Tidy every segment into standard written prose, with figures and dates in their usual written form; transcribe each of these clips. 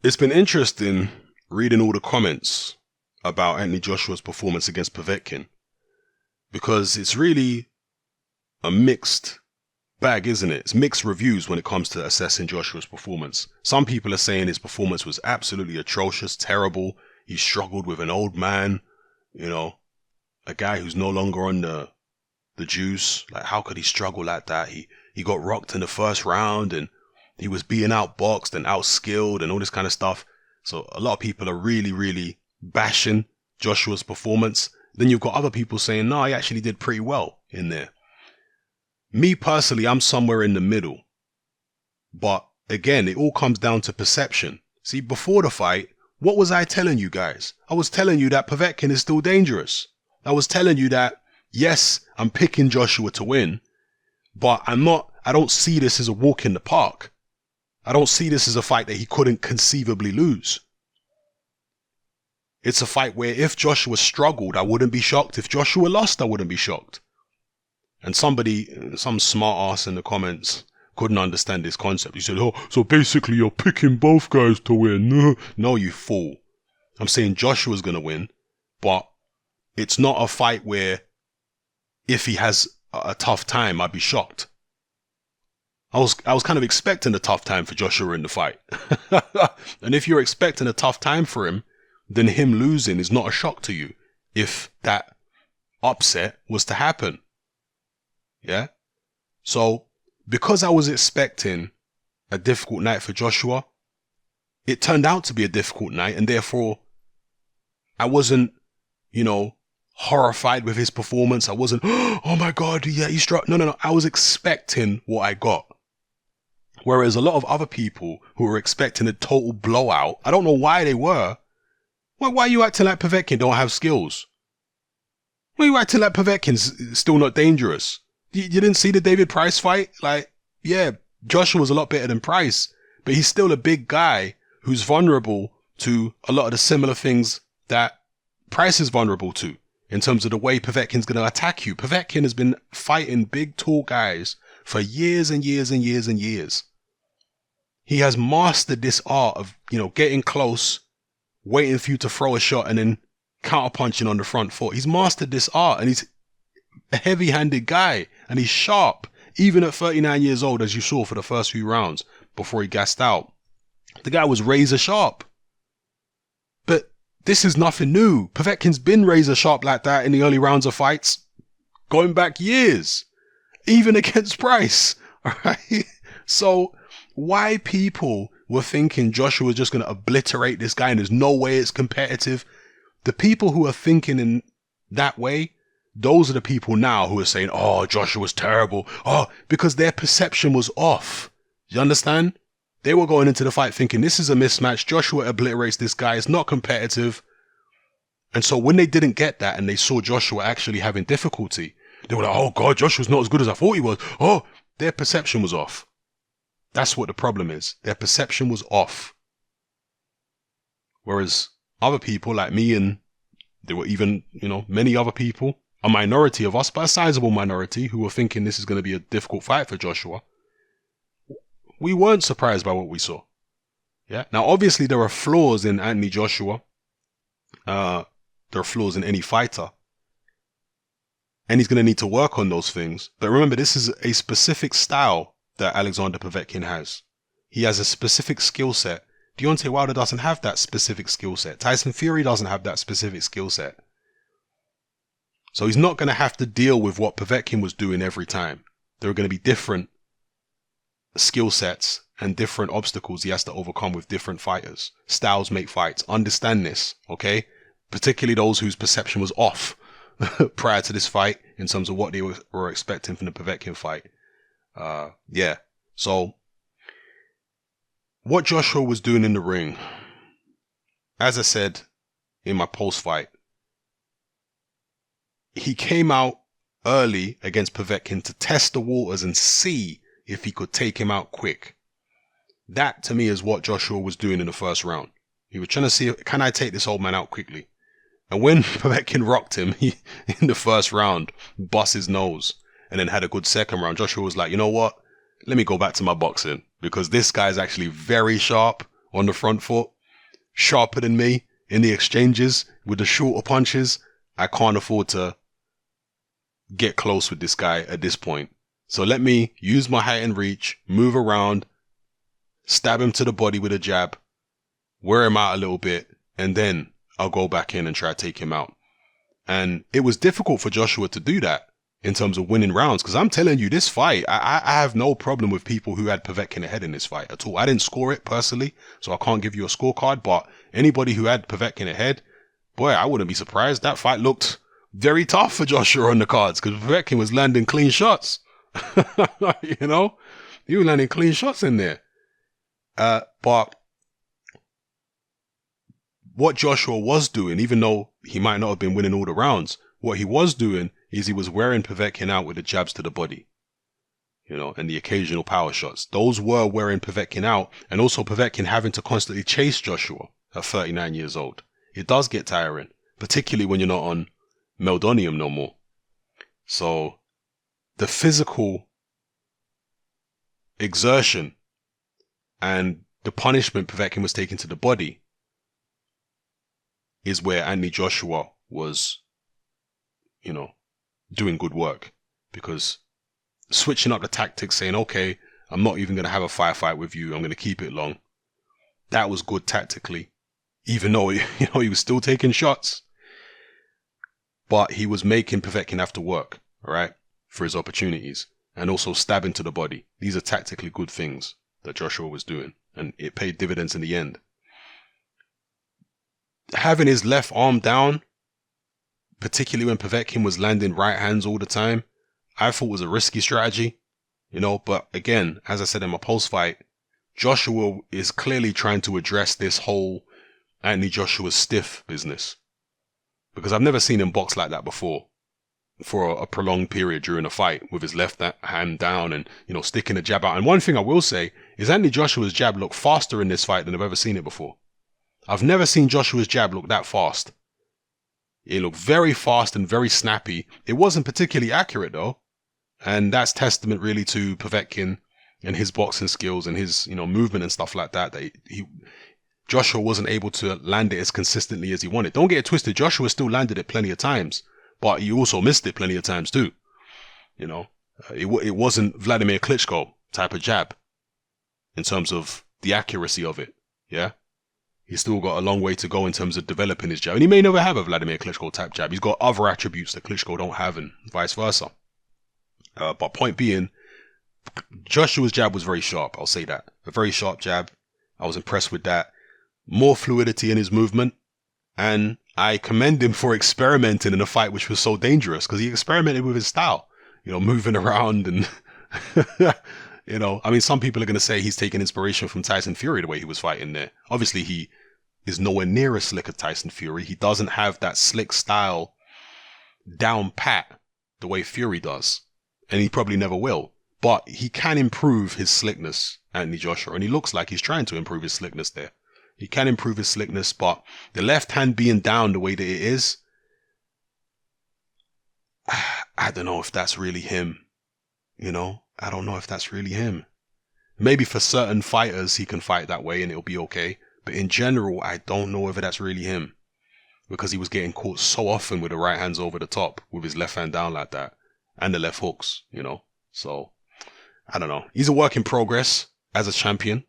It's been interesting reading all the comments about Anthony Joshua's performance against Povetkin, because it's really a mixed bag, isn't it? It's mixed reviews when it comes to assessing Joshua's performance. Some people are saying his performance was absolutely atrocious, terrible. He struggled with an old man, a guy who's no longer on the juice. Like, how could he struggle like that? He got rocked in the first round and he was being outboxed and outskilled and all this kind of stuff. So a lot of people are really, really bashing Joshua's performance. Then you've got other people saying, no, he actually did pretty well in there. Me personally, I'm somewhere in the middle. But again, it all comes down to perception. See, before the fight, what was I telling you guys? I was telling you that Povetkin is still dangerous. I was telling you that, yes, I'm picking Joshua to win, but I don't see this as a walk in the park. I don't see this as a fight that he couldn't conceivably lose. It's a fight where if Joshua struggled, I wouldn't be shocked. If Joshua lost, I wouldn't be shocked. And some smart ass in the comments couldn't understand this concept. He said, oh, so basically you're picking both guys to win. No, you fool. I'm saying Joshua's going to win, but it's not a fight where if he has a tough time, I'd be shocked. I was kind of expecting a tough time for Joshua in the fight. And if you're expecting a tough time for him, then him losing is not a shock to you if that upset was to happen. Yeah? So, because I was expecting a difficult night for Joshua, it turned out to be a difficult night, and therefore I wasn't, horrified with his performance. I wasn't, oh my God, yeah, he struck. No. I was expecting what I got. Whereas a lot of other people who were expecting a total blowout, I don't know why they were. Why are you acting like Povetkin don't have skills? Why are you acting like Povetkin's still not dangerous? You didn't see the David Price fight? Like, yeah, Joshua was a lot better than Price, but he's still a big guy who's vulnerable to a lot of the similar things that Price is vulnerable to in terms of the way Povetkin's going to attack you. Povetkin has been fighting big, tall guys for years and years and years and years. He has mastered this art of, getting close, waiting for you to throw a shot and then counterpunching on the front foot. He's mastered this art, and he's a heavy-handed guy, and he's sharp, even at 39 years old, as you saw for the first few rounds before he gassed out. The guy was razor sharp. But this is nothing new. Povetkin's been razor sharp like that in the early rounds of fights, going back years, even against Price. All right. So why people were thinking Joshua was just going to obliterate this guy and there's no way it's competitive, the people who are thinking in that way, those are the people now who are saying, oh, Joshua's terrible. Oh, because their perception was off. You understand? They were going into the fight thinking this is a mismatch. Joshua obliterates this guy. It's not competitive. And so when they didn't get that and they saw Joshua actually having difficulty, they were like, oh God, Joshua's not as good as I thought he was. Oh, their perception was off. That's what the problem is. Their perception was off. Whereas other people like me, and there were even, many other people, a minority of us, but a sizable minority, who were thinking this is going to be a difficult fight for Joshua, we weren't surprised by what we saw. Yeah. Now, obviously, there are flaws in Anthony Joshua. There are flaws in any fighter. And he's going to need to work on those things. But remember, this is a specific style that Alexander Povetkin has. He has a specific skill set. Deontay Wilder doesn't have that specific skill set. Tyson Fury doesn't have that specific skill set. So he's not going to have to deal with what Povetkin was doing every time. There are going to be different skill sets and different obstacles he has to overcome with different fighters. Styles make fights. Understand this, okay? Particularly those whose perception was off prior to this fight in terms of what they were expecting from the Povetkin fight. Yeah. So what Joshua was doing in the ring, as I said in my post-fight, he came out early against Povetkin to test the waters and see if he could take him out quick. That, to me, is what Joshua was doing in the first round. He was trying to see, can I take this old man out quickly? And when Povetkin rocked him, he, in the first round, bust his nose and then had a good second round, Joshua was like, you know what? Let me go back to my boxing, because this guy's actually very sharp on the front foot. sharper than me in the exchanges with the shorter punches. I can't afford to get close with this guy at this point. So let me use my height and reach, move around, stab him to the body with a jab, wear him out a little bit, and then I'll go back in and try to take him out. And it was difficult for Joshua to do that in terms of winning rounds, because I'm telling you, this fight, I have no problem with people who had Povetkin ahead in this fight at all. I didn't score it personally, so I can't give you a scorecard, but anybody who had Povetkin ahead, boy, I wouldn't be surprised. That fight looked very tough for Joshua on the cards, because Povetkin was landing clean shots. You know, he was landing clean shots in there. But what Joshua was doing, even though he might not have been winning all the rounds, what he was doing is he was wearing Povetkin out with the jabs to the body, you know, and the occasional power shots. Those were wearing Povetkin out, and also Povetkin having to constantly chase Joshua at 39 years old. It does get tiring, particularly when you're not on meldonium no more. So the physical exertion and the punishment Povetkin was taking to the body is where Anthony Joshua was, you know, doing good work, because switching up the tactics, saying, okay, I'm not even going to have a firefight with you, I'm going to keep it long. That was good tactically, even though, you know, he was still taking shots, but he was making Povetkin have to work, all right, for his opportunities, and also stabbing to the body. These are tactically good things that Joshua was doing, and it paid dividends in the end. Having his left arm down, particularly when Povetkin was landing right hands all the time, I thought was a risky strategy, you know, but again, as I said in my post-fight, Joshua is clearly trying to address this whole Anthony Joshua stiff business, because I've never seen him box like that before for a prolonged period during a fight with his left hand down and, you know, sticking the jab out. And one thing I will say is Anthony Joshua's jab looked faster in this fight than I've ever seen it before. I've never seen Joshua's jab look that fast. It looked very fast and very snappy. It wasn't particularly accurate though. And that's testament really to Povetkin and his boxing skills and his, you know, movement and stuff like that. Joshua wasn't able to land it as consistently as he wanted. Don't get it twisted. Joshua still landed it plenty of times, but he also missed it plenty of times too. You know, it wasn't Vladimir Klitschko type of jab in terms of the accuracy of it. Yeah. He's still got a long way to go in terms of developing his jab. And he may never have a Vladimir Klitschko type jab. He's got other attributes that Klitschko don't have and vice versa. But point being, Joshua's jab was very sharp. I'll say that. A very sharp jab. I was impressed with that. More fluidity in his movement. And I commend him for experimenting in a fight which was so dangerous, because he experimented with his style. You know, moving around and, you know, I mean, some people are going to say he's taking inspiration from Tyson Fury the way he was fighting there. Obviously, he is nowhere near as slick as Tyson Fury. He doesn't have that slick style down pat the way Fury does. And he probably never will. But he can improve his slickness, Anthony Joshua. And he looks like he's trying to improve his slickness there. He can improve his slickness, but the left hand being down the way that it is, I don't know if that's really him. You know, I don't know if that's really him. Maybe for certain fighters, he can fight that way and it'll be okay. But in general, I don't know whether that's really him, because he was getting caught so often with the right hands over the top with his left hand down like that and the left hooks, you know. So I don't know. He's a work in progress as a champion.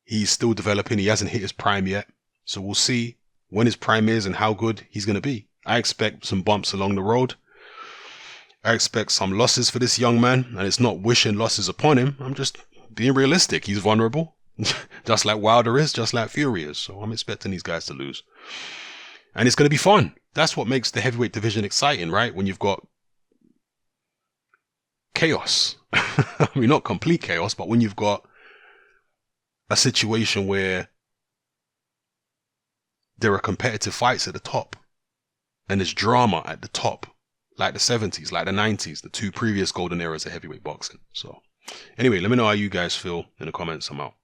He's still developing. He hasn't hit his prime yet. So we'll see when his prime is and how good he's going to be. I expect some bumps along the road. I expect some losses for this young man, and it's not wishing losses upon him. I'm just being realistic. He's vulnerable, just like Wilder is, just like Fury is. So I'm expecting these guys to lose. And it's going to be fun. That's what makes the heavyweight division exciting, right? When you've got chaos. I mean, not complete chaos, but when you've got a situation where there are competitive fights at the top and there's drama at the top, like the 70s, like the 90s, the two previous golden eras of heavyweight boxing. So anyway, let me know how you guys feel in the comments. I'm out.